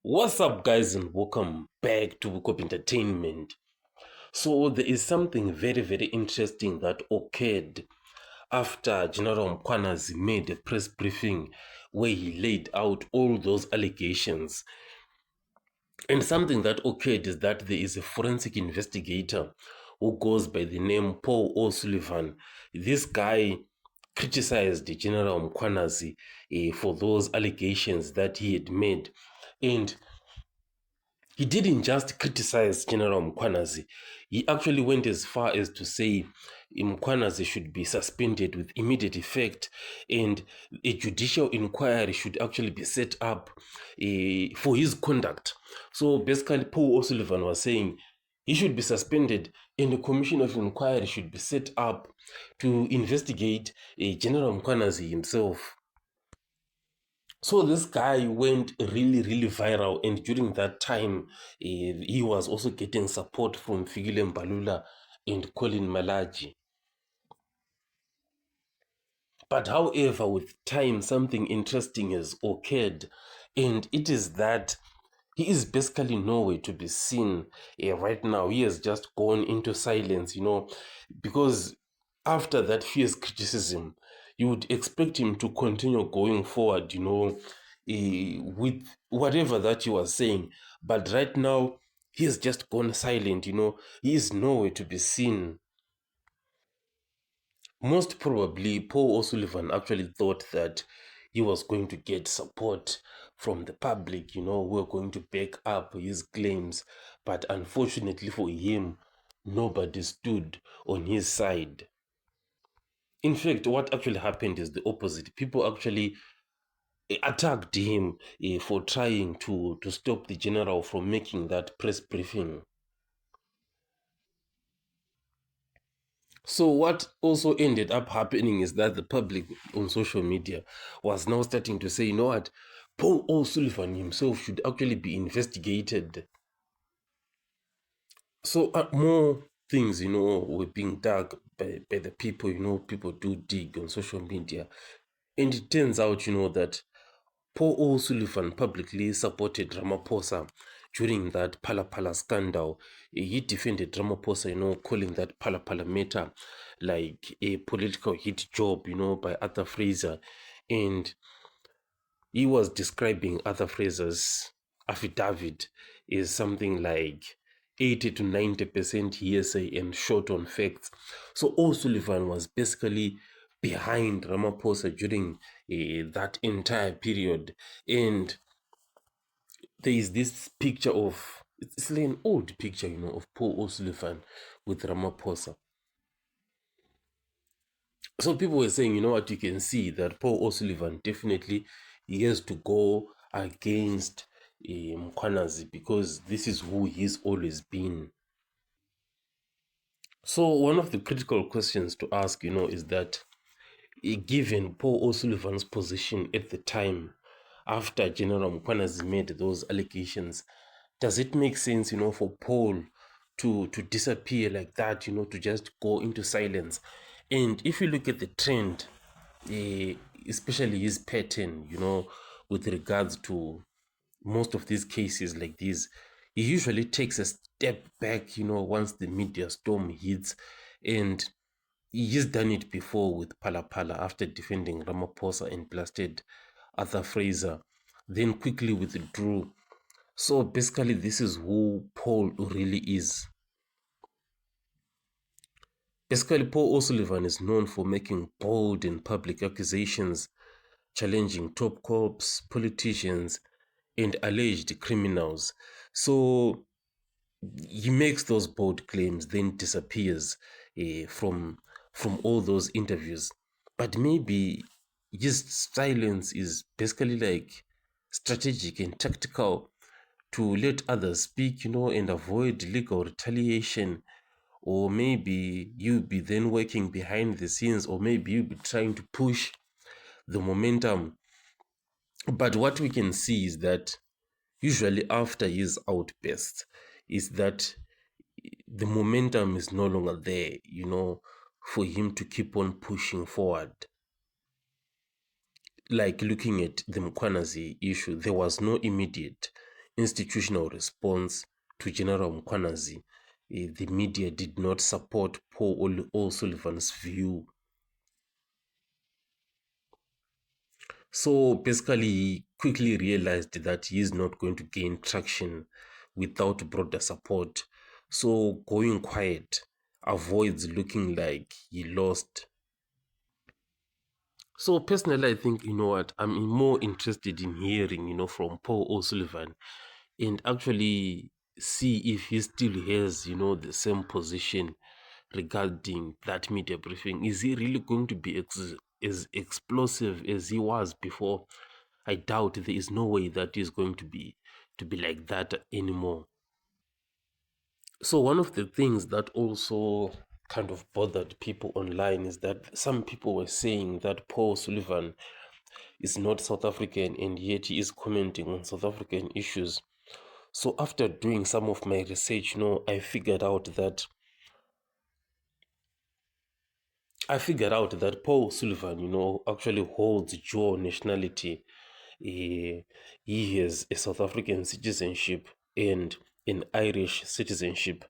What's up, guys, and welcome back to Book of Entertainment. So, there is something very interesting that occurred after General Mkhwanazi made a press briefing where he laid out all those allegations. And something that occurred is that there is a forensic investigator who goes by the name Paul O'Sullivan. This guy criticized General Mkhwanazi for those allegations that he had made. And he didn't just criticize General Mkhwanazi. He actually went as far as to say Mkhwanazi should be suspended with immediate effect and a judicial inquiry should actually be set up for his conduct. So basically, Paul O'Sullivan was saying he should be suspended and a commission of inquiry should be set up to investigate General Mkhwanazi himself. So this guy went really viral, and during that time, he was also getting support from Fikile Mbalula and Colin Malaji. But however, with time, something interesting has occurred, and it is that he is basically nowhere to be seen right now. He has just gone into silence, because after that fierce criticism, you would expect him to continue going forward, with whatever that he was saying. But right now, he has just gone silent, he is nowhere to be seen. Most probably, Paul O'Sullivan actually thought that he was going to get support from the public, who were going to back up his claims. But unfortunately for him, nobody stood on his side. In fact, what actually happened is the opposite. People actually attacked him for trying to stop the general from making that press briefing. So what also ended up happening is that the public on social media was now starting to say, you know what, Paul O'Sullivan himself should actually be investigated. So more things, were being dug by the people, people do dig on social media. And it turns out, that Paul O'Sullivan publicly supported Ramaphosa during that Phala scandal. He defended Ramaphosa, calling that Phala matter like a political hit job, by Arthur Fraser. And he was describing Arthur Fraser's affidavit as something like 80 to 90% hearsay and short on facts. So O'Sullivan was basically behind Ramaphosa during that entire period. And there is this picture of, it's like an old picture, of Paul O'Sullivan with Ramaphosa. So people were saying, what, you can see that Paul O'Sullivan definitely he has to go against Mkhwanazi because this is who he's always been. So one of the critical questions to ask, is that given Paul O'Sullivan's position at the time after General Mkhwanazi made those allegations, does it make sense, for Paul to disappear like that, to just go into silence? And if you look at the trend, especially his pattern, with regards to most of these cases like this, he usually takes a step back, once the media storm hits. And he's done it before with Phala after defending Ramaphosa and blasted Arthur Fraser, then quickly withdrew. So basically, this is who Paul really is. Basically, Paul O'Sullivan is known for making bold and public accusations, challenging top cops, politicians, and alleged criminals. So he makes those bold claims, then disappears from all those interviews. But maybe his silence is basically like strategic and tactical to let others speak, and avoid legal retaliation. Or maybe you be then working behind the scenes, or maybe you be trying to push the momentum. But what we can see is that usually after his outburst is that the momentum is no longer there, for him to keep on pushing forward. Like looking at the Mkhwanazi issue, there was no immediate institutional response to General Mkhwanazi. The media did not support Paul O'Sullivan's view. So basically, he quickly realized that he is not going to gain traction without broader support. So going quiet avoids looking like he lost. So personally, I think, I'm more interested in hearing, from Paul O'Sullivan and actually see if he still has, the same position regarding that media briefing. Is he really going to be as explosive as he was before? I doubt there is no way that is going to be like that anymore. So one of the things that also kind of bothered people online is that some people were saying that Paul Sullivan is not South African and yet he is commenting on South African issues. So after doing some of my research, I figured out that Paul Sullivan, actually holds dual nationality. He has a South African citizenship and an Irish citizenship.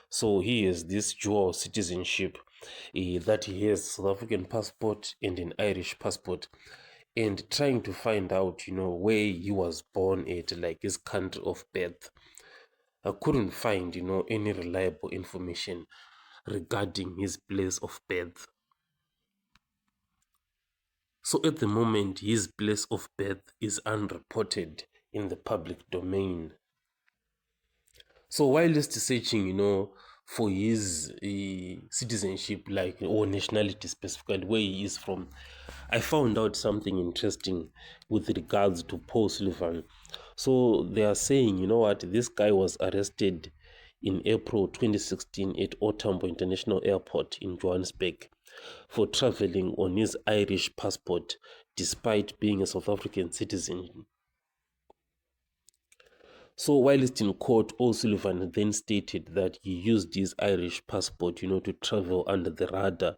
So he has this dual citizenship, that he has South African passport and an Irish passport. And trying to find out, where he was born at, like his country of birth, I couldn't find, any reliable information regarding his place of birth. So at the moment, his place of birth is unreported in the public domain. So while just searching, for his citizenship, like, or nationality specifically, where he is from, I found out something interesting with regards to Paul Sullivan. So they are saying, this guy was arrested in April 2016 at Otambo International Airport in Johannesburg for traveling on his Irish passport despite being a South African citizen. So while in court, O'Sullivan then stated that he used his Irish passport, to travel under the radar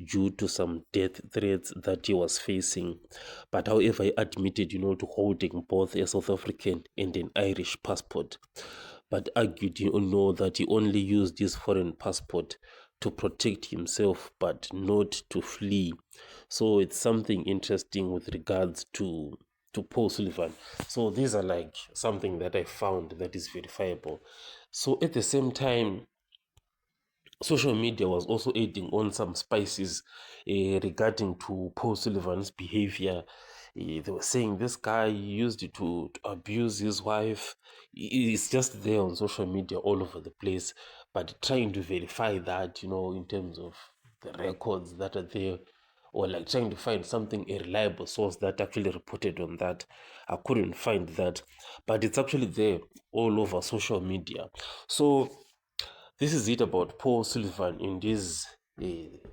due to some death threats that he was facing. But however, he admitted, to holding both a South African and an Irish passport, but argued, that he only used his foreign passport to protect himself, but not to flee. So it's something interesting with regards to Paul Sullivan. So these are like something that I found that is verifiable. So at the same time, social media was also adding on some spices regarding to Paul Sullivan's behavior. They were saying this guy used it to abuse his wife. It's just there on social media all over the place, but trying to verify that, in terms of the records that are there, or like trying to find something, a reliable source that actually reported on that. I couldn't find that, but it's actually there all over social media. So this is it about Paul Sullivan in this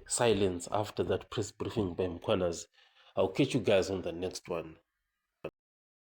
silence after that press briefing by Mkhwanazi. I'll catch you guys on the next one.